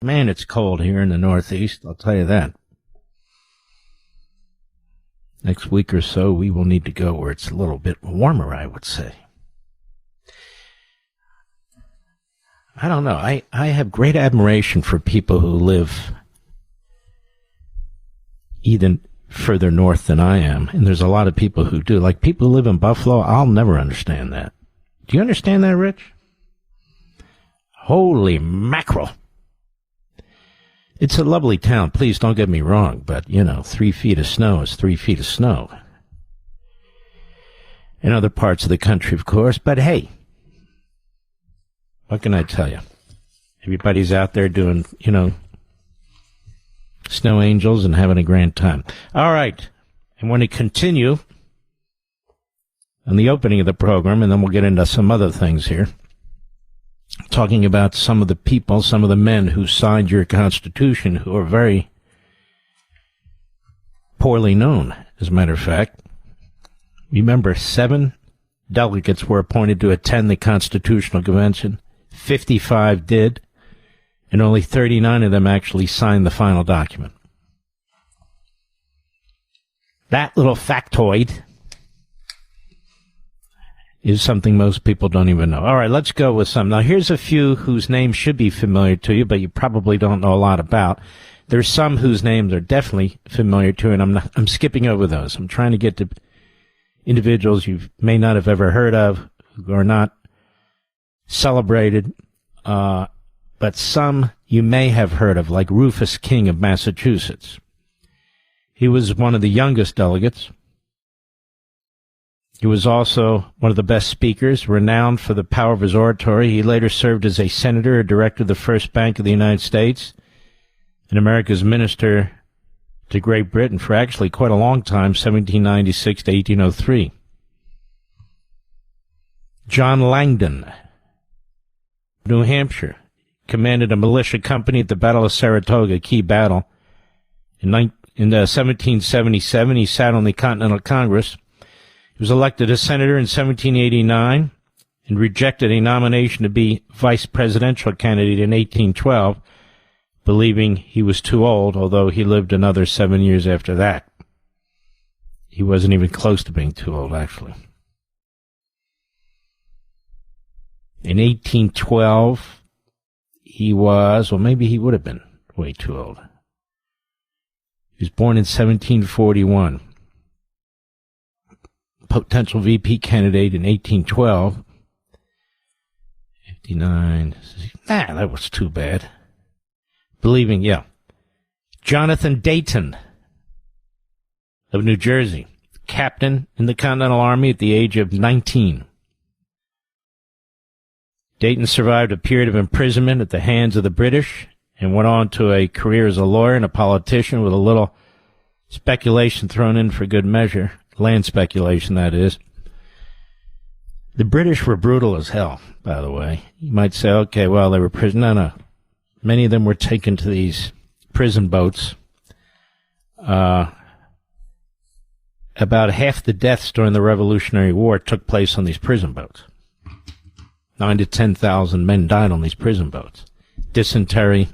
Man, it's cold here in the Northeast, I'll tell you that. Next week or so, we will need to go where it's a little bit warmer, I would say. I don't know. I have great admiration for people who live even further north than I am, and there's a lot of people who do. Like people who live in Buffalo, I'll never understand that. Do you understand that, Rich? Holy mackerel. It's a lovely town, please don't get me wrong, but, 3 feet of snow is 3 feet of snow. In other parts of the country, of course, but hey, what can I tell you? Everybody's out there doing, snow angels and having a grand time. All right, I want to continue on the opening of the program, and then we'll get into some other things here. Talking about some of the people, some of the men who signed your Constitution, who are very poorly known, as a matter of fact. Remember, 7 delegates were appointed to attend the Constitutional Convention. 55 did, and only 39 of them actually signed the final document. That little factoid is something most people don't even know. All right, let's go with some. Now, here's a few whose names should be familiar to you, but you probably don't know a lot about. There's some whose names are definitely familiar to you, and I'm skipping over those. I'm trying to get to individuals you may not have ever heard of, who are not celebrated, but some you may have heard of, like Rufus King of Massachusetts. He was one of the youngest delegates. He was also one of the best speakers, renowned for the power of his oratory. He later served as a senator, a director of the First Bank of the United States, and America's minister to Great Britain for actually quite a long time, 1796 to 1803. John Langdon, New Hampshire, commanded a militia company at the Battle of Saratoga, a key battle. In 1777, he sat on the Continental Congress. He was elected a senator in 1789 and rejected a nomination to be vice presidential candidate in 1812, believing he was too old, although he lived another 7 years after that. He wasn't even close to being too old, actually. In 1812, he was, well, maybe he would have been way too old. He was born in 1741. Potential VP candidate in 1812. 59. That was too bad. Believing, Jonathan Dayton of New Jersey, captain in the Continental Army at the age of 19. Dayton survived a period of imprisonment at the hands of the British and went on to a career as a lawyer and a politician, with a little speculation thrown in for good measure. Land speculation, that is. The British were brutal as hell, by the way. You might say, okay, well, they were prison. No. Many of them were taken to these prison boats. About half the deaths during the Revolutionary War took place on these prison boats. 9,000 to 10,000 men died on these prison boats. Dysentery,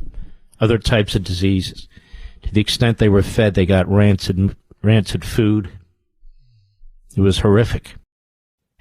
other types of diseases. To the extent they were fed, they got rancid food. It was horrific.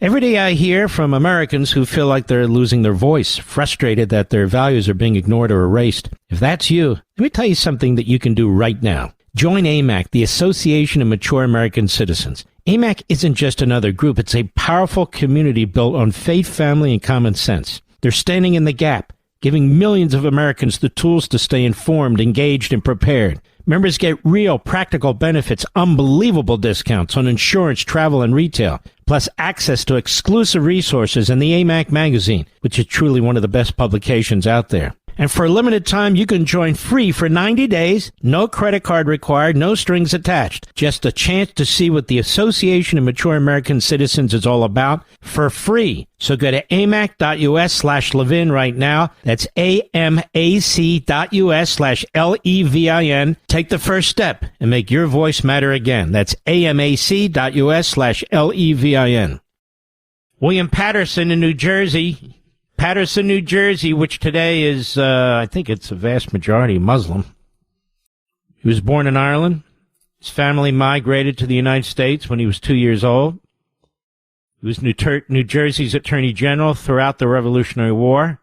Every day I hear from Americans who feel like they're losing their voice, frustrated that their values are being ignored or erased. If that's you, let me tell you something that you can do right now. Join AMAC, the Association of Mature American Citizens. AMAC isn't just another group. It's a powerful community built on faith, family, and common sense. They're standing in the gap, giving millions of Americans the tools to stay informed, engaged, and prepared. Members get real, practical benefits, unbelievable discounts on insurance, travel, and retail, plus access to exclusive resources in the AMAC magazine, which is truly one of the best publications out there. And for a limited time, you can join free for 90 days, no credit card required, no strings attached. Just a chance to see what the Association of Mature American Citizens is all about for free. So go to amac.us/Levin right now. That's amac.us/LEVIN. Take the first step and make your voice matter again. That's amac.us/LEVIN. William Patterson in New Jersey Paterson, New Jersey, which today is, I think it's a vast majority Muslim. He was born in Ireland. His family migrated to the United States when he was 2 years old. He was New Jersey's Attorney General throughout the Revolutionary War.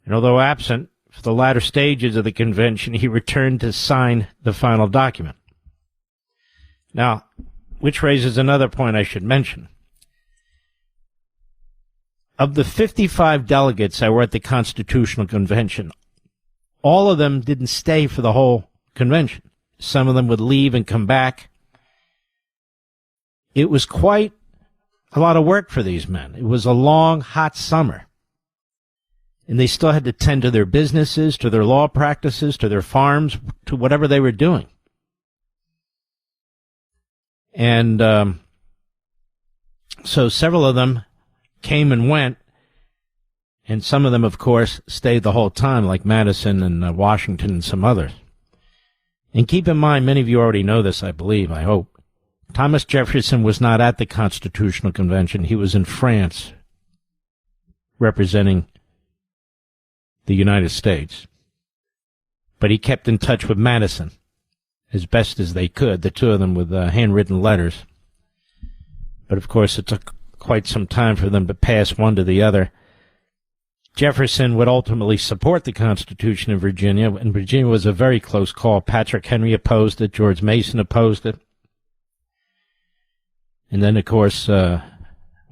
And although absent for the latter stages of the convention, he returned to sign the final document. Now, which raises another point I should mention. Of the 55 delegates that were at the Constitutional Convention, all of them didn't stay for the whole convention. Some of them would leave and come back. It was quite a lot of work for these men. It was a long, hot summer. And they still had to tend to their businesses, to their law practices, to their farms, to whatever they were doing. And so several of them came and went, and some of them, of course, stayed the whole time, like Madison and Washington and some others. And keep in mind, many of you already know this, I believe, I hope. Thomas Jefferson was not at the Constitutional Convention. He was in France, representing the United States. But he kept in touch with Madison as best as they could, the two of them with handwritten letters. But, of course, it took quite some time for them to pass one to the other. Jefferson would ultimately support the Constitution of Virginia, and Virginia was a very close call. Patrick Henry opposed it. George Mason opposed it. And then, of course,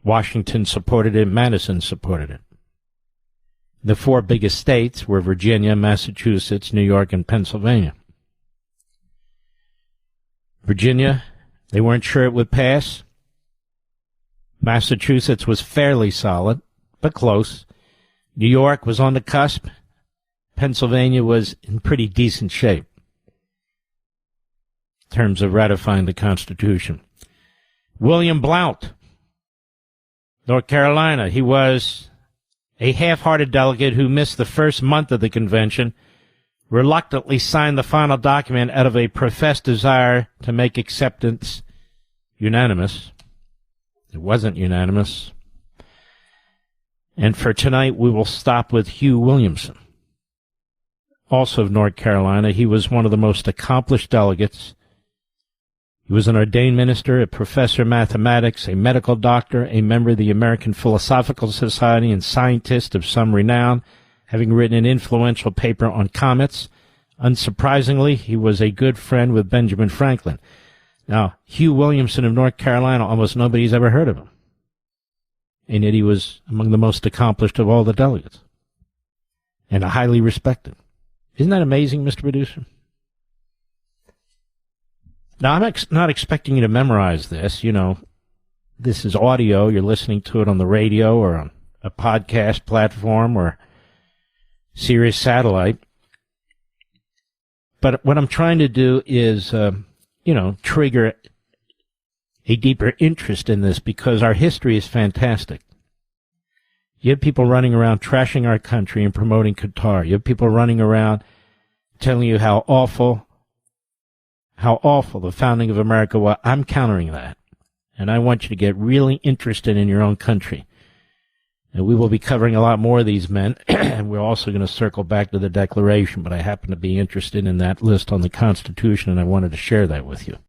Washington supported it. Madison supported it. The four biggest states were Virginia, Massachusetts, New York, and Pennsylvania. Virginia, they weren't sure it would pass. Massachusetts was fairly solid, but close. New York was on the cusp. Pennsylvania was in pretty decent shape in terms of ratifying the Constitution. William Blount, North Carolina, he was a half-hearted delegate who missed the first month of the convention, reluctantly signed the final document out of a professed desire to make acceptance unanimous. It wasn't unanimous. And for tonight, we will stop with Hugh Williamson, also of North Carolina. He was one of the most accomplished delegates. He was an ordained minister, a professor of mathematics, a medical doctor, a member of the American Philosophical Society, and scientist of some renown, having written an influential paper on comets. Unsurprisingly, he was a good friend with Benjamin Franklin. Now, Hugh Williamson of North Carolina, almost nobody's ever heard of him. And yet he was among the most accomplished of all the delegates. And highly respected. Isn't that amazing, Mr. Producer? Now, I'm not expecting you to memorize this. You know, this is audio. You're listening to it on the radio or on a podcast platform or Sirius satellite. But what I'm trying to do is, trigger a deeper interest in this because our history is fantastic. You have people running around trashing our country and promoting Qatar. You have people running around telling you how awful the founding of America was. I'm countering that. And I want you to get really interested in your own country. And we will be covering a lot more of these men. And we're also going to circle back to the Declaration. But I happen to be interested in that list on the Constitution, and I wanted to share that with you.